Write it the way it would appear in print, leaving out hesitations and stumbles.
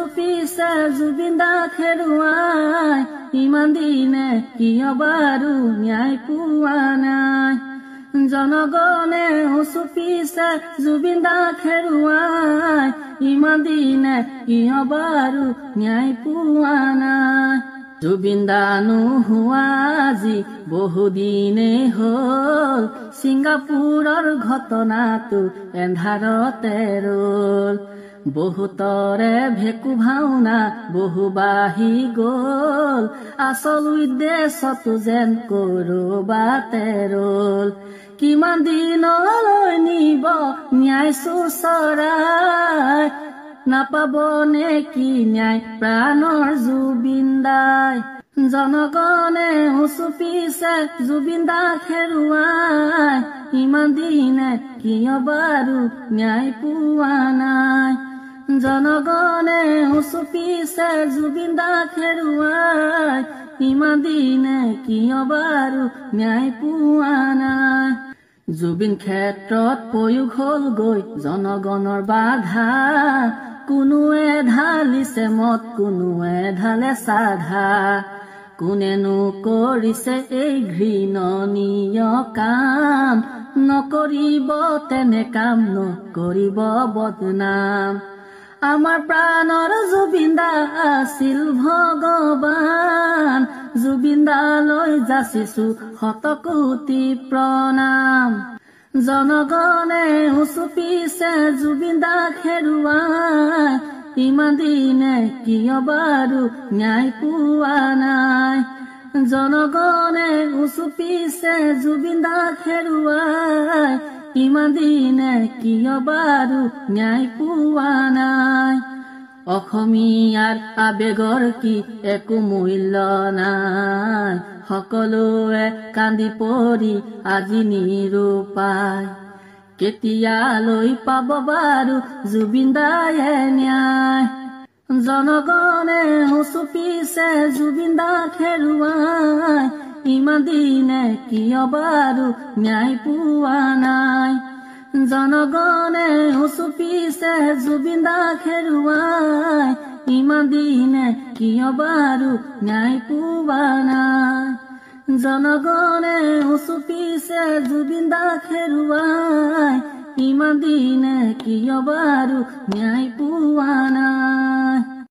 হুঁচু পিছে জুবিনদা খেৰুৱাই ইমান দিনে কিয় বাৰু ন্যায় পোৱা নাই জনগণে হুঁচু পিছে জুবিনদা খেৰুৱাই ইমান দিনে কিয় বাৰু ন্যায় পোৱা নাই জুবিনদা নোহোৱা আজি বহুদিনে হ'ল ছিংগাপুৰৰ ঘটনাটো এন্ধাৰতে ৰল বহুতৰে ভেকু ভাওনা বহু বাঢ়ি গল আচল উদ্দেশ্যটো যেন কৰবাতে ৰল কিমান দিনলৈ নিব ন্যায় চোচৰাই নাপাব নে কি ন্যায় প্ৰাণৰ জুবিনদাই জনগণে হুঁচু পিছে জুবিনদা খেৰুৱাই ইমান দিনে কিয় বাৰু ন্যায় পোৱা নাই জনগণে হুঁচু পিছে জুবিনদা খেৰুৱাই ইমান দিনে কিয় বাৰু ন্যায় পোৱা নাই জুবিন ক্ষেত্ৰত প্ৰয়োগ হ'লগৈ জনগণৰ বাধা কোনোৱে ঢালিছে মত কোনোৱে ঢালে চাধা কোনেনো কৰিছে এই ঘৃণনীয় কাম নকৰিব তেনে কাম নকৰিব বদনাম আমাৰ প্ৰাণৰ জুবিনদা আছিল ভগৱান জুবিনদালৈ যাচিছো শতকোটি প্ৰণাম জনগণে হুঁচু পিছে জুবিনদা খেৰুৱাই ইমান দিনে কিয় বাৰু ন্যায় পোৱা নাই জনগণে হুঁচু পিছে জুবিনদা খেৰুৱাই ইমান দিনে কিয় বাৰু ন্যায় পোৱা নাই অসমীয়াৰ আবেগৰ কি একো মূল্য নাই সকলোৱে কান্দি পৰি আজি নিৰূপায় কেতিয়ালৈ পাব বাৰু জুবিনদায়ে ন্যায় জনগণে হুঁচু পিছে জুবিনদা খেৰুৱাই ইমান দিনে কিয় বাৰু ন্যায় পোৱা নাই জনগণে হুঁচু পিছে জুবিনদা খেৰুৱাই ইমান দিনে কিয় বাৰু ন্যায় পোৱা নাই জনগণে হুঁচু পিছে জুবিনদা খেৰুৱাই ইমান দিনে কিয় বাৰু ন্যায় পোৱা নাই